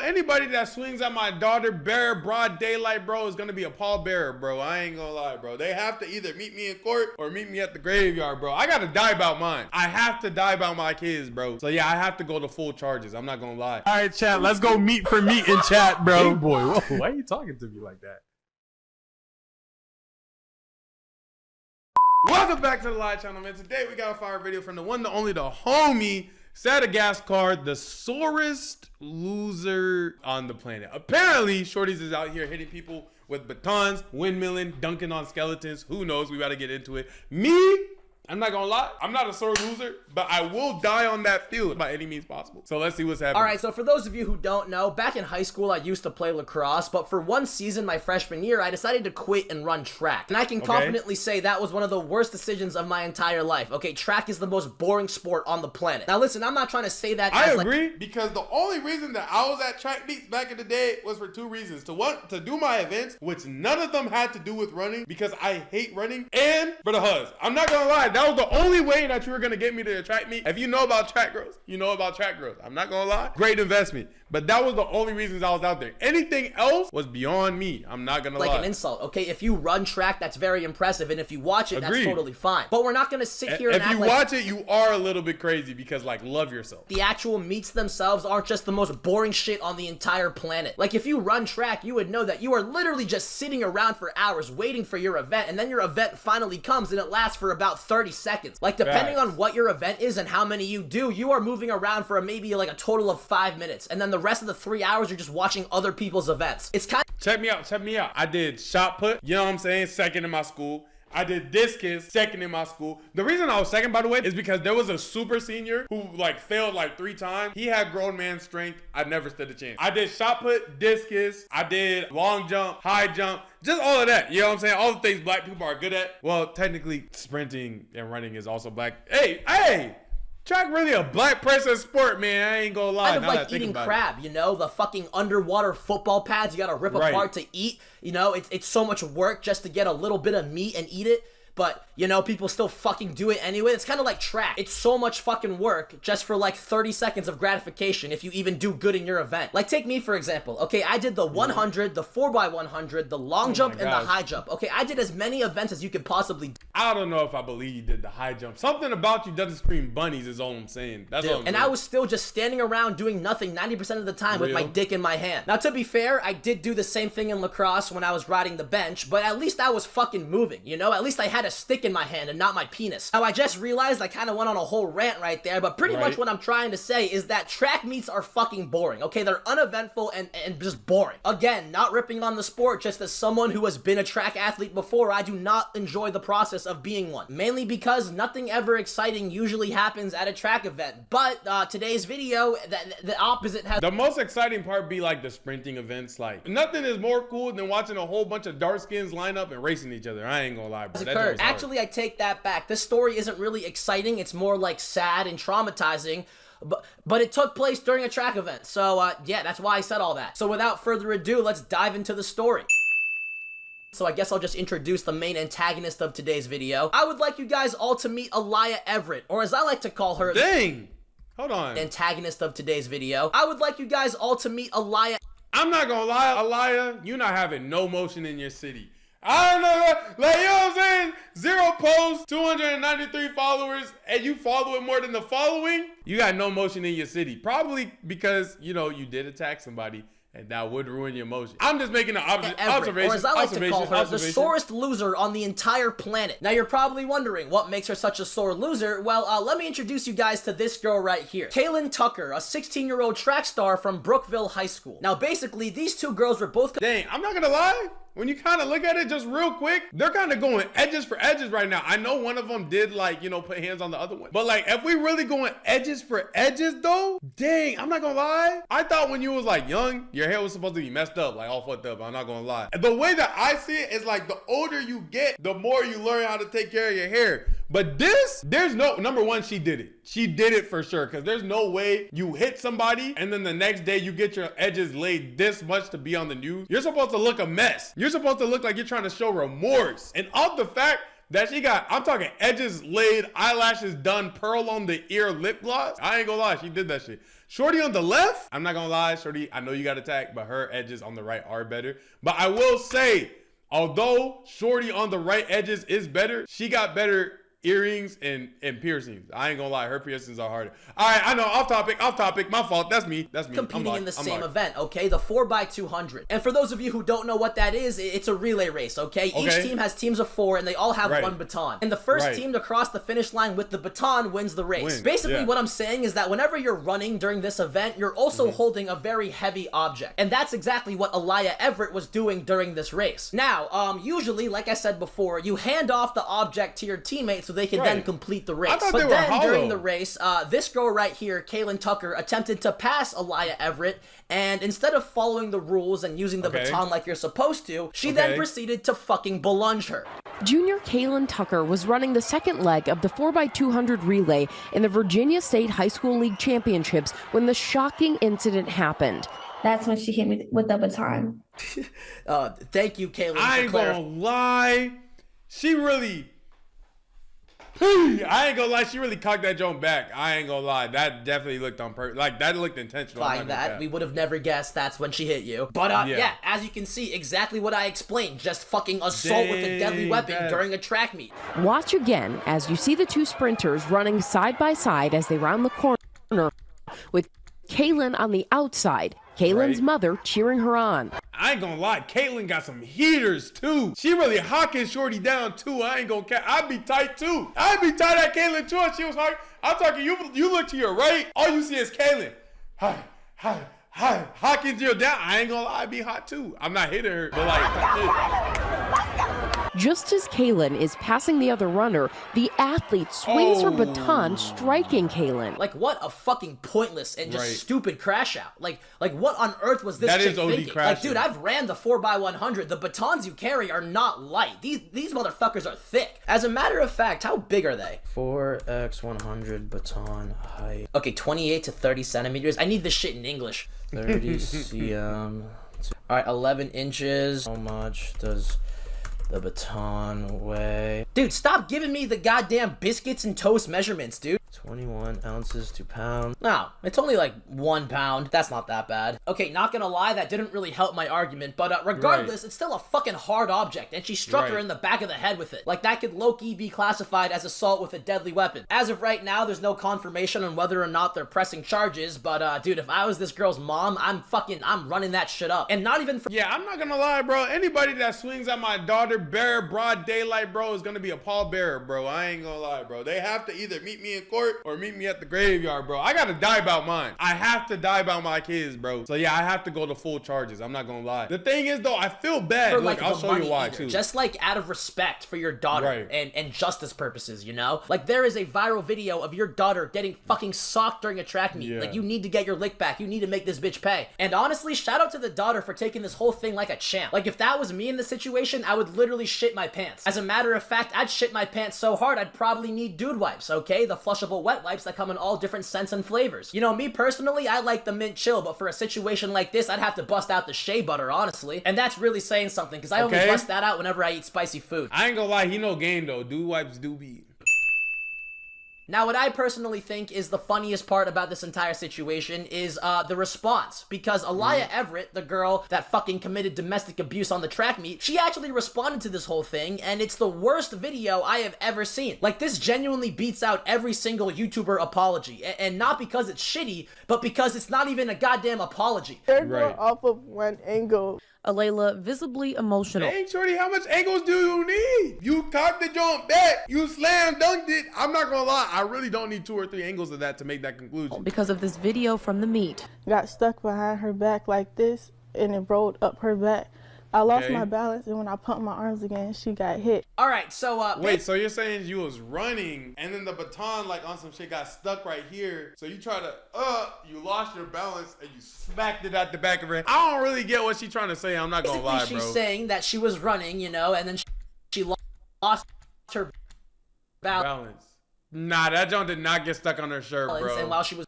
anybody that swings at my daughter bare broad daylight, bro, is gonna be a pallbearer, bro. I ain't gonna lie, bro. They have to either meet me in court or meet me at the graveyard, bro. I gotta die about mine. I have to die about my kids, bro. So yeah, I have to go to full charges. I'm not gonna lie. All right, chat. Let's go meet for meat in chat, bro. Hey, boy, whoa, why are you talking to me like that? Welcome back to the live channel, man. Today we got a fire video from the one, the only, the homie Stanley, the sorest loser on the planet. Apparently, Shorties is out here hitting people with batons, windmilling, dunking on skeletons. Who knows? We got to get into it. Me, I'm not gonna lie, I'm not a sore loser, but I will die on that field by any means possible. So let's see what's happening. All right, so for those of you who don't know, back in high school, I used to play lacrosse, but for one season, my freshman year, I decided to quit and run track. And I can confidently say that was one of the worst decisions of my entire life. Okay, track is the most boring sport on the planet. Now listen, I'm not trying to say that I agree, because the only reason that I was at track meets back in the day was for two reasons. To do my events, which none of them had to do with running, because I hate running, and for the huzz. I'm not gonna lie, that was the only way that you were gonna get me to a track meet. If you know about track girls, you know about track girls. I'm not gonna lie, great investment. But that was the only reasons I was out there. Anything else was beyond me. I'm not gonna lie. Like an insult, okay? If you run track, that's very impressive, and if you watch it, that's totally fine. But we're not gonna sit here and act like... If you watch it, you are a little bit crazy, because like, love yourself. The actual meets themselves aren't just the most boring shit on the entire planet. Like, if you run track, you would know that you are literally just sitting around for hours waiting for your event, and then your event finally comes, and it lasts for about 30 seconds. Like, depending on what your event is and how many you do, you are moving around for maybe like a total of 5 minutes, and then the rest of the 3 hours you're just watching other people's events. It's kind of... Check me out. I did shot put, you know what I'm saying, second in my school. I did discus, second in my school. The reason I was second, by the way, is because there was a super senior who like failed like 3 times. He had grown man strength. I never stood a chance. I did shot put, discus. I did long jump, high jump, just all of that. You know what I'm saying? All the things black people are good at. Well, technically sprinting and running is also black. Hey! Track really a black person sport, man. I ain't gonna lie. Kind of like eating crab, you know, the fucking underwater football pads you gotta rip apart to eat. You know, it's so much work just to get a little bit of meat and eat it. But, you know, people still fucking do it anyway. It's kind of like track. It's so much fucking work just for like 30 seconds of gratification if you even do good in your event. Like, take me, for example. Okay, I did the 100, the 4x100, the long jump, and the high jump. Okay, I did as many events as you could possibly do. I don't know if I believe you did the high jump. Something about you doesn't scream bunnies is all I'm saying. That's all I'm saying. And I was still just standing around doing nothing 90% of the time with my dick in my hand. Now, to be fair, I did do the same thing in lacrosse when I was riding the bench, but at least I was fucking moving, you know? At least I had a stick in my hand and not my penis. Now, I just realized I kind of went on a whole rant right there, but pretty much what I'm trying to say is that track meets are fucking boring, okay? They're uneventful and just boring. Again, not ripping on the sport, just as someone who has been a track athlete before, I do not enjoy the process of being one. Mainly because nothing ever exciting usually happens at a track event. But today's video, the opposite has... The most exciting part be like the sprinting events. Like, nothing is more cool than watching a whole bunch of dark skins line up and racing each other. I ain't gonna lie, bro. Actually, I take that back. This story isn't really exciting. It's more like sad and traumatizing. But it took place during a track event. So, yeah, that's why I said all that. So without further ado, let's dive into the story. So I guess I'll just introduce the main antagonist of today's video. I would like you guys all to meet Aliyah Everett, or as I like to call her... Dang! Hold on. Antagonist of today's video. I would like you guys all to meet Aliyah... I'm not gonna lie, Aliyah, you not having no motion in your city. I don't know, like, you know what I'm saying? 0 posts, 293 followers, and you follow it more than the following? You got no motion in your city. Probably because, you know, you did attack somebody, and that would ruin your motion. I'm just making an observation. Or as I like to call her, the sorest loser on the entire planet. Now, you're probably wondering, what makes her such a sore loser? Well, let me introduce you guys to this girl right here. Kaylin Tucker, a 16-year-old track star from Brookville High School. Now, basically, these two girls were both... Dang, I'm not gonna lie. When you kind of look at it just real quick, they're kind of going edges for edges right now. I know one of them did, like, you know, put hands on the other one. But like, if we really going edges for edges though, dang, I'm not gonna lie. I thought when you was like young, your hair was supposed to be messed up, like all fucked up. I'm not gonna lie. The way that I see it is like the older you get, the more you learn how to take care of your hair. But this, there's no, number one, she did it. She did it for sure. Cause there's no way you hit somebody and then the next day you get your edges laid this much to be on the news. You're supposed to look a mess. You're supposed to look like you're trying to show remorse. And off the fact that she got, I'm talking edges laid, eyelashes done, pearl on the ear, lip gloss. I ain't gonna lie, she did that shit. Shorty on the left, I'm not gonna lie, Shorty, I know you got attacked, but her edges on the right are better. But I will say, although Shorty on the right edges is better, she got better earrings and piercings. I ain't gonna lie, her piercings are harder. All right, I know, off topic, my fault. That's me. Competing in the same event, okay? The 4x200. And for those of you who don't know what that is, it's a relay race, okay? Each team has teams of 4 and they all have one baton. And the first team to cross the finish line with the baton wins the race. Basically, what I'm saying is that whenever you're running during this event, you're also holding a very heavy object. And that's exactly what Aaliyah Everett was doing during this race. Now, usually, like I said before, you hand off the object to your teammates so they can then complete the race. But then during the race, this girl right here, Kaylin Tucker, attempted to pass Aaliyah Everett, and instead of following the rules and using the baton like you're supposed to, she then proceeded to fucking belunge her. Junior Kaylin Tucker was running the second leg of the 4x200 relay in the Virginia State High School League Championships when the shocking incident happened. That's when she hit me with the baton. Thank you, Kaylin. I ain't gonna lie, she really... I ain't gonna lie, she really cocked that joint back. I ain't gonna lie, that definitely looked on purpose. Like, that looked intentional. Like that, we would have never guessed that's when she hit you. But yeah, as you can see, exactly what I explained. Just fucking assault with a deadly weapon during a track meet. Watch again as you see the two sprinters running side by side as they round the corner with Kaylin on the outside. Kaylin's mother cheering her on. I ain't gonna lie, Kaylin got some heaters too. She really hocking Shorty down too. I ain't gonna care. I'd be tight too. I'd be tight at Kaylin too. And she was like, I'm talking, you look to your right, all you see is Kaylin. Hocking you down. I ain't gonna lie, I'd be hot too. I'm not hitting her, but like, just as Kaylin is passing the other runner, the athlete swings her baton, striking Kaylin. Like, what a fucking pointless and just stupid crash out. Like what on earth was this chick thinking? Like, dude, I've ran the 4x100. The batons you carry are not light. These motherfuckers are thick. As a matter of fact, how big are they? 4x100 baton height. Okay, 28 to 30 centimeters. I need this shit in English. 30 cm. All right, 11 inches. How much does the baton weigh? Dude, stop giving me the goddamn biscuits and toast measurements, dude. 21 ounces to pound. No, it's only like 1 pound. That's not that bad. Okay, not gonna lie, that didn't really help my argument, but regardless, it's still a fucking hard object, and she struck her in the back of the head with it. Like, that could low-key be classified as assault with a deadly weapon. As of right now, there's no confirmation on whether or not they're pressing charges, but dude, if I was this girl's mom, I'm running that shit up. And not even for— yeah, I'm not gonna lie, bro. Anybody that swings at my daughter bare broad daylight, bro, is gonna be a pallbearer, bro. I ain't gonna lie, bro. They have to either meet me in court or meet me at the graveyard, bro. I gotta die about mine. I have to die about my kids, bro. So yeah, I have to go to full charges. I'm not gonna lie. The thing is, though, I feel bad. For, like, I'll show you why, too. Just like out of respect for your daughter and justice purposes, you know? Like, there is a viral video of your daughter getting fucking socked during a track meet. Like, you need to get your lick back. You need to make this bitch pay. And honestly, shout out to the daughter for taking this whole thing like a champ. Like, if that was me in the situation, I would literally shit my pants. As a matter of fact, I'd shit my pants so hard I'd probably need dude wipes, okay? The flushable wet wipes that come in all different scents and flavors. You know, me personally, I like the mint chill, but for a situation like this, I'd have to bust out the shea butter, honestly. And that's really saying something, because I only bust that out whenever I eat spicy food. I ain't gonna lie, he no game though. Dude wipes do be. Now, what I personally think is the funniest part about this entire situation is the response. Because Aaliyah Everett, the girl that fucking committed domestic abuse on the track meet, she actually responded to this whole thing, and it's the worst video I have ever seen. Like, this genuinely beats out every single YouTuber apology. And not because it's shitty, but because it's not even a goddamn apology. They're going off of one angle. Alayla visibly emotional. Hey, Shorty, how much angles do you need? You cocked the joint back. You slam dunked it. I'm not gonna lie. I really don't need 2 or 3 angles of that to make that conclusion. Because of this video from the meet. Got stuck behind her back like this, and it rolled up her back. I lost my balance, and when I pumped my arms again, she got hit. All right, so wait, so you're saying you was running, and then the baton, like on some shit, got stuck right here. So you try to, you lost your balance, and you smacked it at the back of her head. I don't really get what she's trying to say. I'm not gonna lie, bro. She's saying that she was running, you know, and then she lost her balance. Nah, that joint did not get stuck on her shirt, bro. And while she was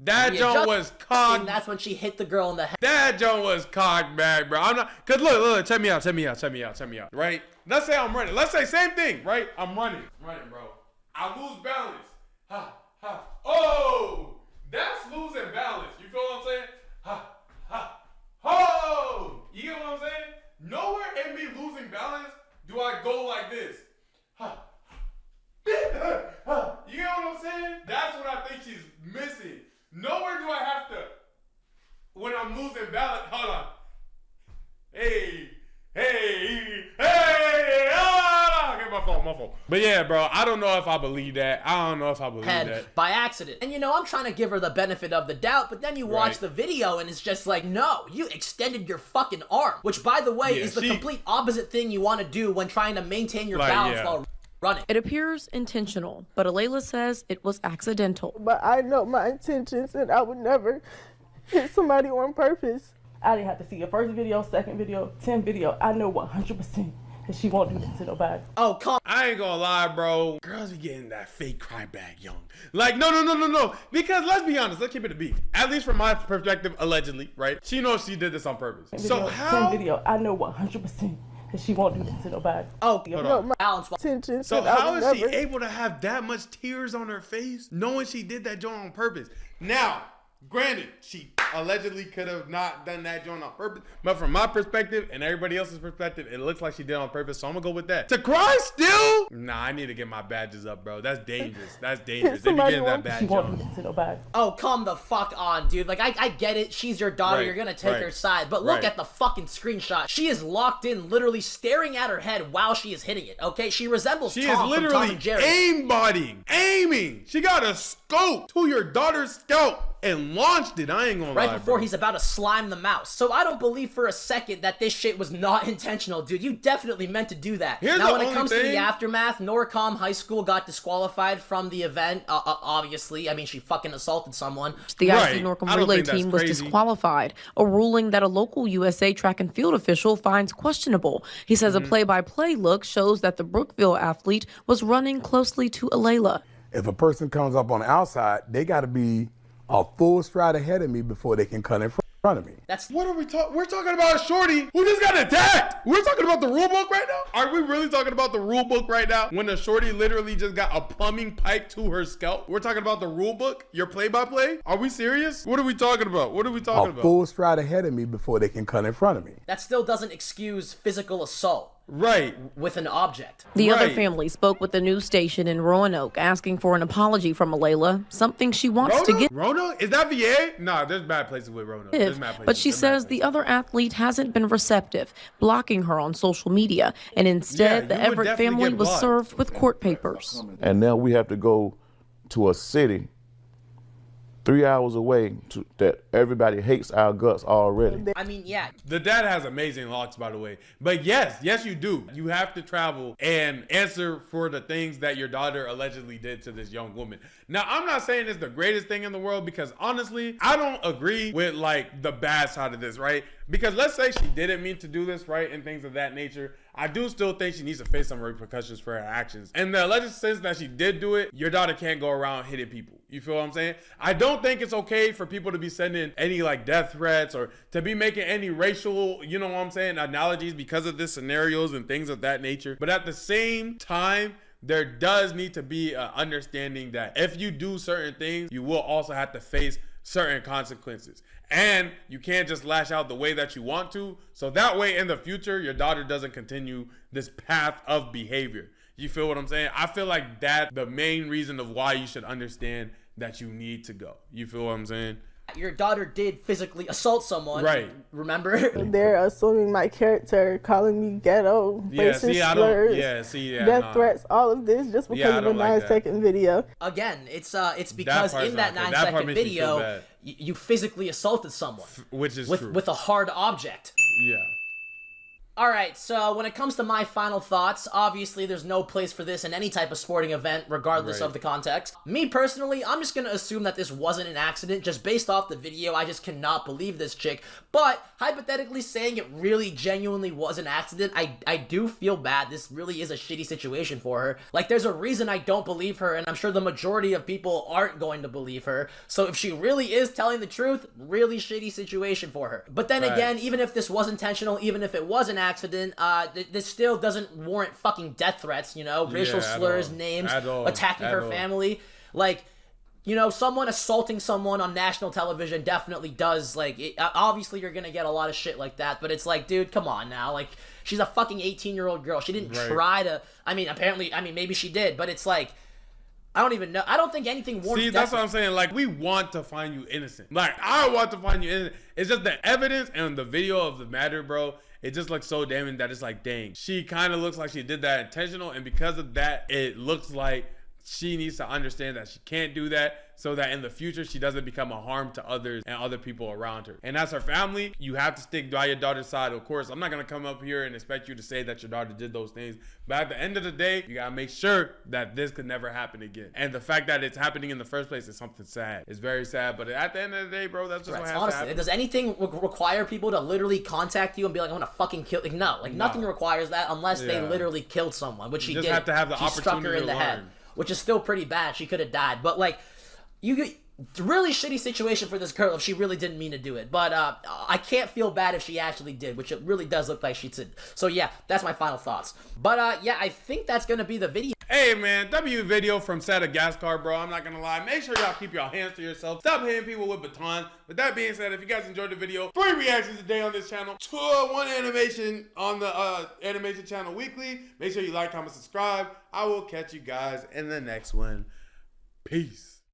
That joint was cocked. And that's when she hit the girl in the head. That joint was cocked back, bro. I'm not, cause look, check me out, right? Let's say I'm running. Let's say same thing, right? I'm running, bro. I lose balance. Ha, ha. Oh, that's losing balance. You feel what I'm saying? Ha, ha. Oh, you get what I'm saying? Nowhere in me losing balance do I go like this. Ha. You get what I'm saying? That's what I think she's missing. Nowhere do I have to, when I'm losing balance, hold on. Hey, okay, my fault. But yeah, bro, I don't know if I believe that. By accident. And you know, I'm trying to give her the benefit of the doubt, but then you watch the video and it's just like, no, you extended your fucking arm. Which, by the way, is the complete opposite thing you want to do when trying to maintain your balance while running. It appears intentional, but Alayla says it was accidental. But I know my intentions and I would never hit somebody on purpose. I didn't have to see your first video, second video, 10th video. I know 100% that she won't do this to nobody. Oh, come on. I ain't gonna lie, bro. Girls be getting that fake cry back young. Like, no. Because let's be honest, let's keep it a beat. At least from my perspective, allegedly, right? She knows she did this on purpose. So how? 10th video, I know 100% that she won't do this to nobody. Oh, my intentions. So how is she able to have that much tears on her face, knowing she did that joint on purpose? Now, granted, she allegedly could have not done that joint on purpose, but from my perspective and everybody else's perspective, it looks like she did it on purpose, so I'm gonna go with that. To cry still? Nah, I need to get my badges up, bro. That's dangerous. They be getting that badge on. Oh, come the fuck on, dude. Like, I get it. She's your daughter. Right, you're gonna take her side. But look at the fucking screenshot. She is locked in, literally staring at her head while she is hitting it, okay? She resembles Tom from Tom and Jerry. Aiming. She got a scope to your daughter's scalp and launched it. I ain't gonna lie, right before he's about to slime the mouse. So I don't believe for a second that this shit was not intentional, dude. You definitely meant to do that. Now, when it comes to the aftermath, Norcom High School got disqualified from the event. Obviously, I mean, she fucking assaulted someone. The IC Norcom relay team was disqualified, a ruling that a local USA track and field official finds questionable. He says a play-by-play look shows that the Brookville athlete was running closely to Alayla. If a person comes up on the outside, they got to be a full stride ahead of me before they can cut in front of me. What are we talking? We're talking about a shorty who just got attacked. We're talking about the rule book right now. Are we really talking about the rule book right now? When the shorty literally just got a plumbing pipe to her scalp. We're talking about the rule book. Your play-by-play. Are we serious? What are we talking about? A full stride ahead of me before they can cut in front of me. That still doesn't excuse physical assault. Right. With an object. The other family spoke with the news station in Roanoke asking for an apology from Alayla, something she wants to get. Roanoke? Is that VA? Nah, there's bad places with Roanoke. But she says the other athlete hasn't been receptive, blocking her on social media, and instead the Everett family was served with court papers. And now we have to go to a city 3 hours away that everybody hates our guts already. I mean, yeah. The dad has amazing locks, by the way. But yes, you do. You have to travel and answer for the things that your daughter allegedly did to this young woman. Now, I'm not saying it's the greatest thing in the world because honestly, I don't agree with like the bad side of this, right? Because let's say she didn't mean to do this, right? And things of that nature. I do still think she needs to face some repercussions for her actions. In the alleged sense that she did do it, your daughter can't go around hitting people. You feel what I'm saying? I don't think it's okay for people to be sending any like death threats or to be making any racial, you know what I'm saying, analogies because of this scenarios and things of that nature. But at the same time, there does need to be an understanding that if you do certain things, you will also have to face certain consequences. And you can't just lash out the way that you want to. So that way in the future, your daughter doesn't continue this path of behavior. You feel what I'm saying? I feel like that's the main reason of why you should understand that you need to go. You feel what I'm saying? Your daughter did physically assault someone. Right. Remember? They're assuming my character, calling me ghetto, racist slurs, death threats, all of this just because of a 9-second video. Again, it's because in that 9-second video, you physically assaulted someone. Which is true. With a hard object. Yeah. All right, so when it comes to my final thoughts, obviously there's no place for this in any type of sporting event, regardless of the context. Me personally, I'm just gonna assume that this wasn't an accident, just based off the video. I just cannot believe this chick. But hypothetically saying it really genuinely was an accident, I do feel bad. This really is a shitty situation for her. Like, there's a reason I don't believe her, and I'm sure the majority of people aren't going to believe her. So if she really is telling the truth, really shitty situation for her. But then again, even if this was intentional, even if it was an accident, this still doesn't warrant fucking death threats, you know, racial slurs, names, attacking her family. Like, you know, someone assaulting someone on national television definitely does, like, obviously you're gonna get a lot of shit like that, but it's like, dude, come on now. Like, she's a fucking 18-year-old girl. She didn't try to, maybe she did, but it's like, I don't even know. I don't think anything warrants. See, that's what I'm saying. Like, we want to find you innocent. Like, I want to find you innocent. It's just the evidence and the video of the matter, bro. It just looks so damning that it's like, dang. She kind of looks like she did that intentional, and because of that, it looks like she needs to understand that she can't do that, so that in the future she doesn't become a harm to others and other people around her. And as her family, you have to stick by your daughter's side. Of course, I'm not gonna come up here and expect you to say that your daughter did those things, but at the end of the day, you gotta make sure that this could never happen again. And the fact that it's happening in the first place is something sad. It's very sad, but at the end of the day, bro, that's just what has to happen. Does anything require people to literally contact you and be like, I'm gonna fucking kill? Like, no, like nothing requires that unless they literally killed someone, which she did. You just have to have the opportunity struck her in the head, which is still pretty bad. She could have died, but like, really shitty situation for this girl if she really didn't mean to do it. But I can't feel bad if she actually did, which it really does look like she did. So yeah, that's my final thoughts. But yeah, I think that's gonna be the video. Hey man, video from Madagascar, bro. I'm not gonna lie. Make sure y'all keep your hands to yourself. Stop hitting people with Baton. With that being said, if you guys enjoyed the video, 3 reactions a day on this channel, 1 animation on the animation channel weekly. Make sure you like, comment, subscribe. I will catch you guys in the next one. Peace.